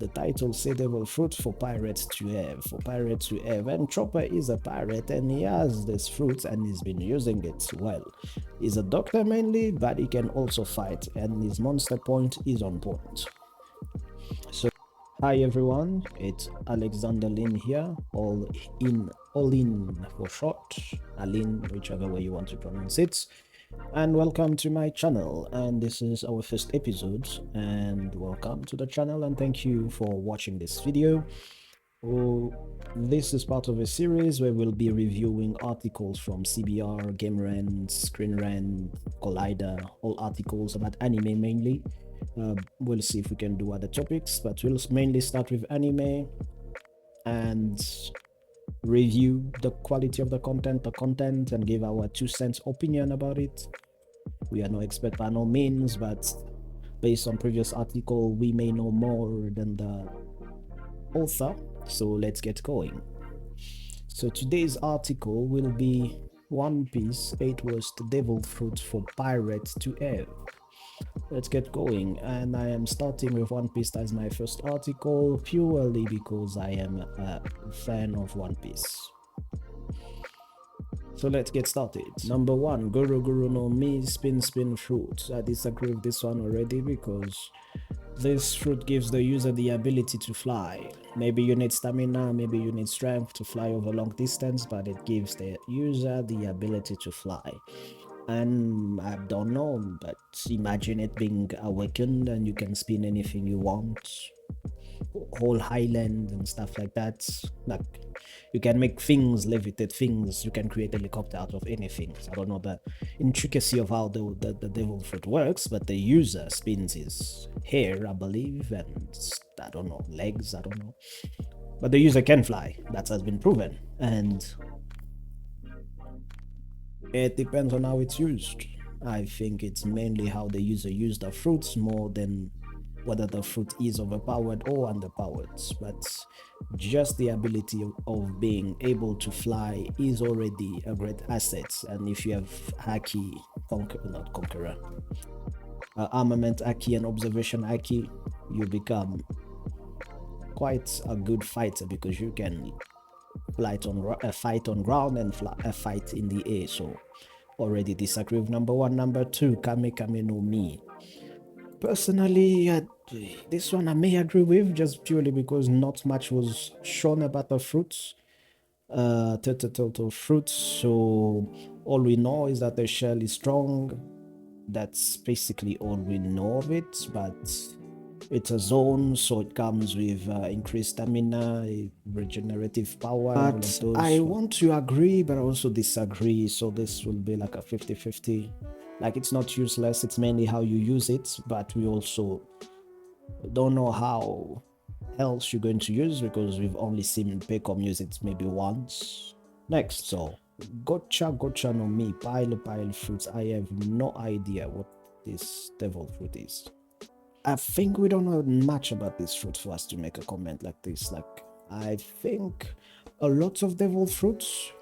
the title say devil fruit for pirates to have, and Chopper is a pirate and he has this fruit and he's been using it well. He's a doctor mainly, but he can also fight, and his monster point is on point. So hi everyone, it's Alexander Lin here, all in for short, Alin, whichever way you want to pronounce it. And welcome to my channel, and this is our first episode, and welcome to the channel and thank you for watching this video. This is part of a series where we'll be reviewing articles from CBR, Gamerant, ScreenRant, Collider, all articles about anime mainly. We'll see if we can do other topics, but we'll mainly start with anime and review the quality of the content and give our 2 cents opinion about it. We are no expert by no means, but based on previous article we may know more than the author, so let's get going. So today's article will be One Piece 8 Worst Devil Fruit for Pirates to Have. Let's get going, and I am starting with One Piece as my first article purely because I am a fan of One Piece. So let's get started. Number 1, Guru Guru no Mi Spin Fruit. I disagree with this one already because this fruit gives the user the ability to fly. Maybe you need stamina, maybe you need strength to fly over long distance, but it gives the user the ability to fly. And I don't know, but imagine it being awakened and you can spin anything you want, whole highland and stuff like that. Like, you can make things, levitate things, you can create a helicopter out of anything. So I don't know the intricacy of how the devil fruit works, but the user spins his hair, I believe, and I don't know, legs, I don't know, but the user can fly. That has been proven, and it depends on how it's used. I think it's mainly how the user used the fruits more than whether the fruit is overpowered or underpowered. But just the ability of being able to fly is already a great asset. And if you have Haki, armament Haki and observation Haki, you become quite a good fighter because you can fight on ground and fight in the air. So already disagree with number 1. Number 2, Kame Kame no Mi. Personally, this one I may agree with, just purely because not much was shown about the fruits, total fruits. So all we know is that the shell is strong. That's basically all we know of it, but it's a zone, so it comes with increased stamina, regenerative power. But I want to agree, but I also disagree, so this will be like a 50-50. Like, it's not useless, it's mainly how you use it, but we also don't know how else you're going to use, because we've only seen Pecom use it maybe once. Next, so Gocha no Mi, pile fruits. I have no idea what this devil fruit is. I think we don't know much about this fruit for us to make a comment like this. Like, I think a lot of devil fruits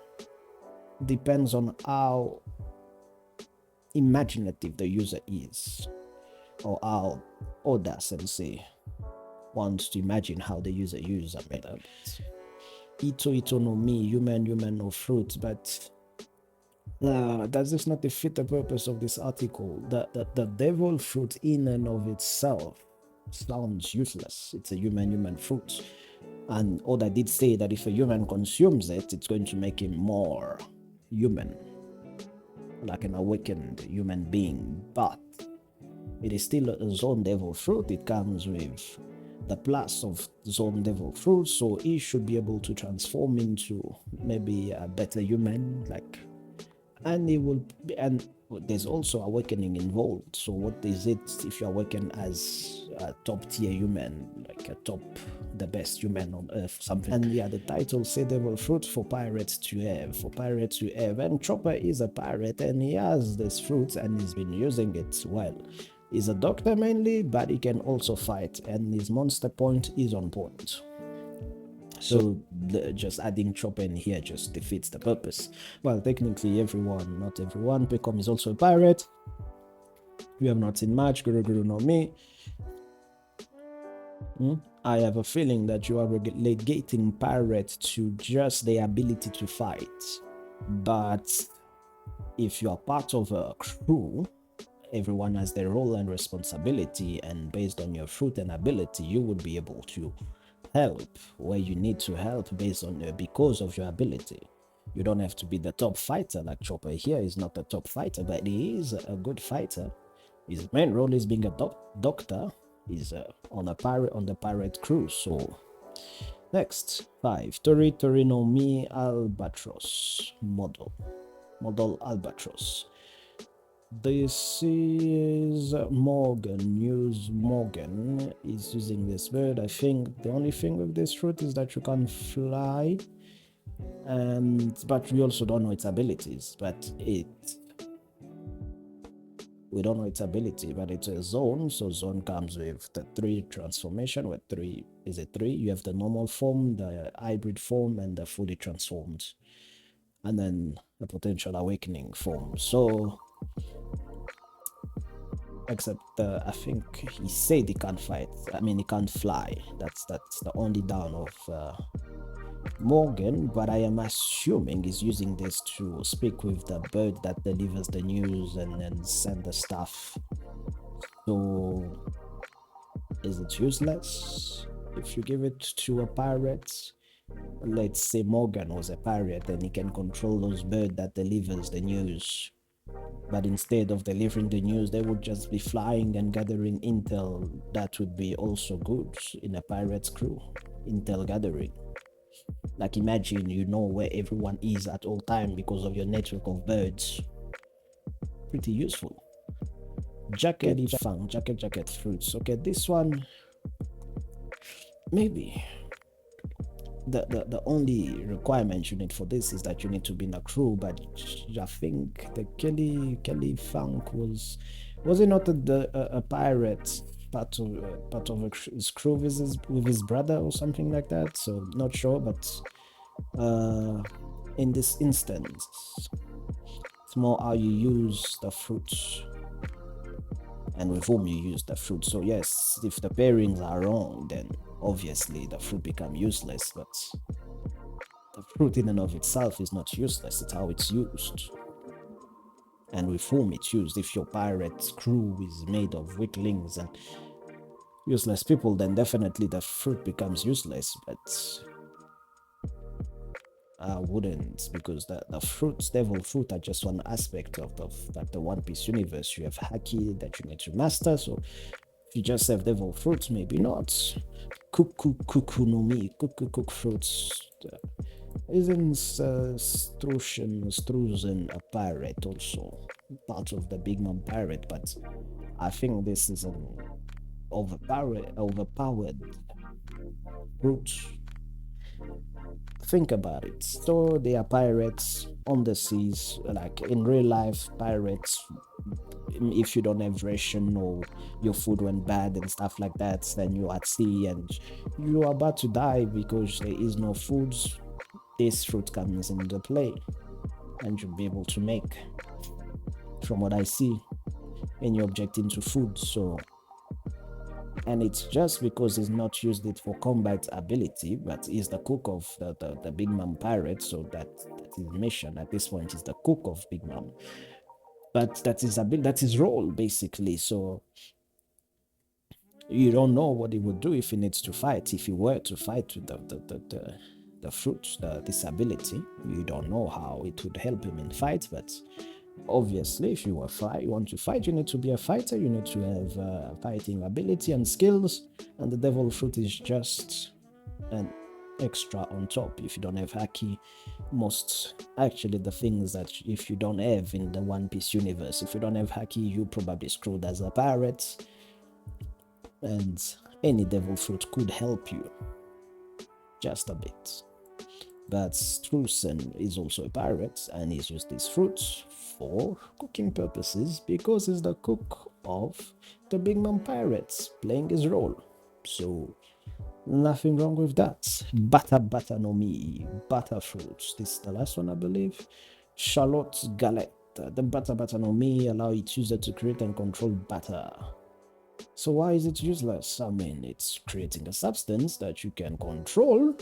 depends on how imaginative the user is, or how Oda Sensei wants to imagine how the user uses a method. Ito no Mi, human no fruit, but does this not defeat the purpose of this article? The devil fruit in and of itself sounds useless. It's a human fruit, and Oda did say that if a human consumes it, it's going to make him more human, like an awakened human being. But it is still a zone devil fruit. It comes with the plus of zone devil fruit, so he should be able to transform into maybe a better human, like, and he will be, and there's also awakening involved. So what is it if you awaken as a top tier human, like the best human on earth, something? And yeah, the title say devil fruit for pirates to have, and Chopper is a pirate and he has this fruit and he's been using it well. He's a doctor mainly, but he can also fight, and his monster point is on point. So just adding Chopper in here just defeats the purpose. Well, technically everyone, not everyone. Pecom is also a pirate. We have not seen much. Guru Guru no Mi. I have a feeling that you are relegating pirates to just their ability to fight. But if you are part of a crew, everyone has their role and responsibility, and based on your fruit and ability, you would be able to help where you need to help based on because of your ability. You don't have to be the top fighter. Like Chopper here is not a top fighter, but he is a good fighter. His main role is being a doctor. He's on the pirate crew. So next 5 Tori no Mi Albatros model Albatros. This is Morgan. Use Morgan is using this bird. I think the only thing with this fruit is that you can fly, but we also don't know its abilities. But we don't know its ability, but it's a zone. So zone comes with the 3 transformation. With 3 is it 3? You have the normal form, the hybrid form, and the fully transformed, and then the potential awakening form. So except I think he said he can't fight. I mean, he can't fly. That's the only down of Morgan. But I am assuming he's using this to speak with the bird that delivers the news and then send the stuff. So is it useless if you give it to a pirate? Let's say Morgan was a pirate and he can control those birds that delivers the news. But instead of delivering the news, they would just be flying and gathering intel. That would be also good in a pirate's crew. Intel gathering. Like imagine you know where everyone is at all time because of your network of birds. Pretty useful. Jacket fruits. Okay, this one maybe. The only requirement you need for this is that you need to be in a crew, but I think the Kelly Funk was it not a pirate part of his crew with his brother or something like that? So not sure, but in this instance, it's more how you use the fruits and with whom you use the fruit. So yes, if the pairings are wrong, then obviously the fruit become useless, but the fruit in and of itself is not useless. It's how it's used and with whom it's used. If your pirate crew is made of weaklings and useless people, then definitely the fruit becomes useless. But I wouldn't, because the fruits, devil fruit, are just one aspect of the One Piece universe. You have haki that you need to master, so if you just have devil fruits, maybe not. Kuku no Mi, cook fruits. Isn't Struzen a pirate also? Part of the Big Mom pirate, but I think this is an overpowered fruit. Think about it. So they are pirates on the seas, like in real life pirates. If you don't have ration or your food went bad and stuff like that, then you're at sea and you are about to die because there is no food. This fruit comes into play and you'll be able to make, from what I see, when you're objecting to food. So, and it's just because he's not used it for combat ability, but he's the cook of the Big Mom pirate, so that's his mission at this point. Is the cook of Big Mom, but that's his role basically. So you don't know what he would do if he needs to fight. If he were to fight with the fruit, the disability, you don't know how it would help him in fight. But obviously, if you want to fight, you need to be a fighter. You need to have fighting ability and skills, and the devil fruit is just an extra on top. If you don't have haki, most actually the things that if you don't have in the One Piece universe, if you don't have haki, you probably screwed as a pirate. And any devil fruit could help you just a bit. But Strusen is also a pirate and he's used these fruits for cooking purposes because he's the cook of the Big Mom pirates, playing his role. So nothing wrong with that. Bata no Mi, butter fruits. This is the last one, I believe. Charlotte Galette. The bata no Mi allow its user to create and control batter. So why is it useless? I mean, it's creating a substance that you can control.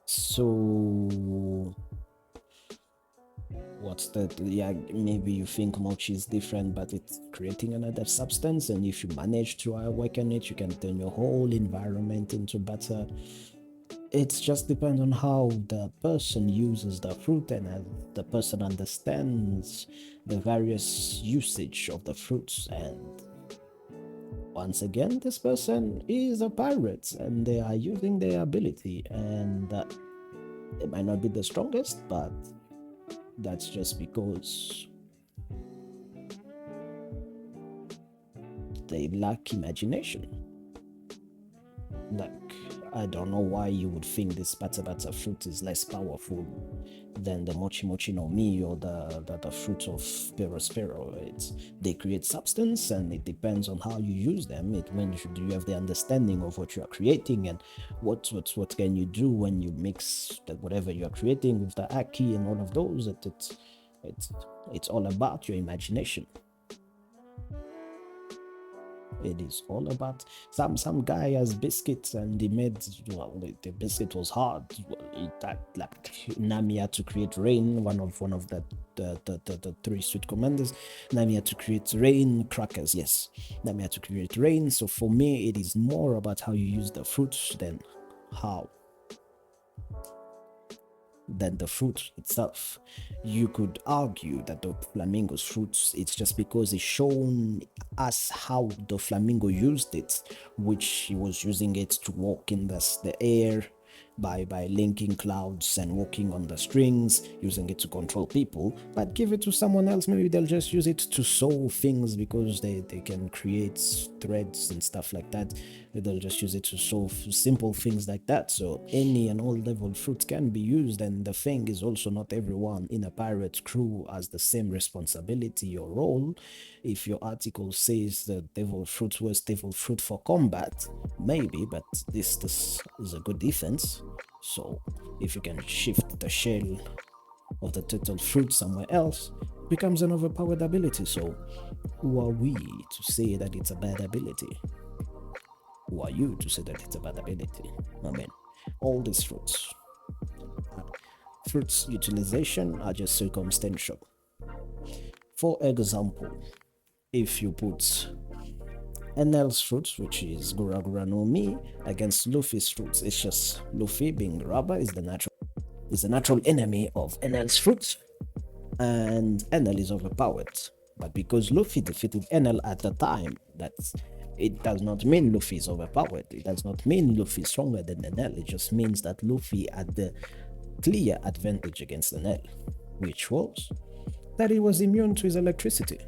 So what's that? Yeah, maybe you think mochi is different, but it's creating another substance, and if you manage to awaken it, you can turn your whole environment into better. It just depends on how the person uses the fruit and as the person understands the various usage of the fruits. And once again, this person is a pirate and they are using their ability, and it might not be the strongest, but that's just because they lack imagination. Like, I don't know why you would think this bata fruit is less powerful than the mochi mochi no mi or the fruit of spero. They create substance, and it depends on how you use them. It when you have the understanding of what you are creating, and what can you do when you mix that whatever you are creating with the aki and all of those. It's all about your imagination. It is all about some guy has biscuits, and he made, well, the biscuit was hard. That, like, Nami had to create rain, one of the three sweet commanders. Nami had to create rain crackers. Yes, Nami had to create rain. So for me, it is more about how you use the fruits than the fruit itself. You could argue that the flamingo's fruits, it's just because it's shown us how the flamingo used it, which he was using it to walk in the air by linking clouds and walking on the strings, using it to control people. But give it to someone else, maybe they'll just use it to sew things because they can create threads and stuff like that. They'll just use it to solve simple things like that. So any and all level fruit can be used, and the thing is also not everyone in a pirate crew has the same responsibility or role. If your article says that devil fruit was devil fruit for combat, maybe, but this is a good defense. So if you can shift the shell of the turtle fruit somewhere else, it becomes an overpowered ability. So who are we to say that it's a bad ability? Who are you to say that it's a bad ability? I mean, all these fruits utilization are just circumstantial. For example, if you put Enel's fruits, which is Gura Gura no Mi, against Luffy's fruits, it's just Luffy, being Rubber, is the natural enemy of Enel's fruits, and Enel is overpowered. But because Luffy defeated Enel at the time, it does not mean Luffy is overpowered. It does not mean Luffy is stronger than Enel. It just means that Luffy had the clear advantage against Enel, which was that he was immune to his electricity.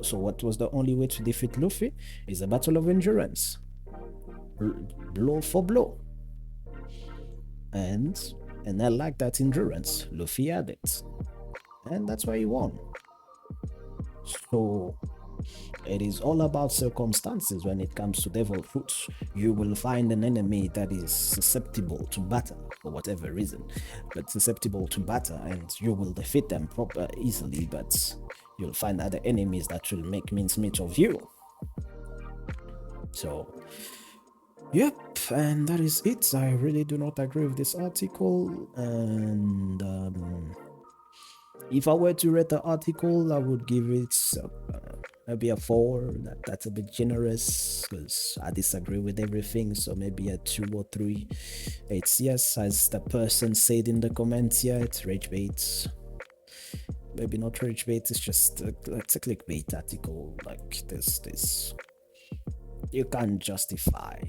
So what was the only way to defeat Luffy? Is a battle of endurance. Blow for blow. And I like that endurance. Luffy had it. And that's why he won. So it is all about circumstances when it comes to devil fruits. You will find an enemy that is susceptible to battle for whatever reason, but susceptible to battle, and you will defeat them easily, but you'll find other enemies that will make mincemeat of you. So, yep, and that is it. I really do not agree with this article, and if I were to rate the article, I would give it maybe a 4. That's a bit generous because I disagree with everything, so maybe a 2 or 3. It's, yes, as the person said in the comments here, it's rage bait. Maybe not rage bait, it's just it's a clickbait article. Like this you can't justify.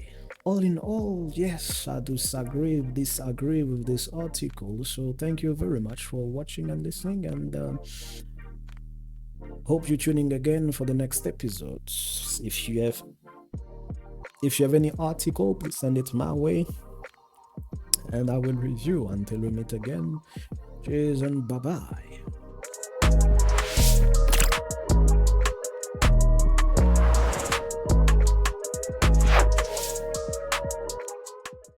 All in all, yes, I disagree with this article. So thank you very much for watching and listening, and hope you're tuning again for the next episodes. If you have any article, please send it my way, and I will review. Until we meet again, cheers and bye bye.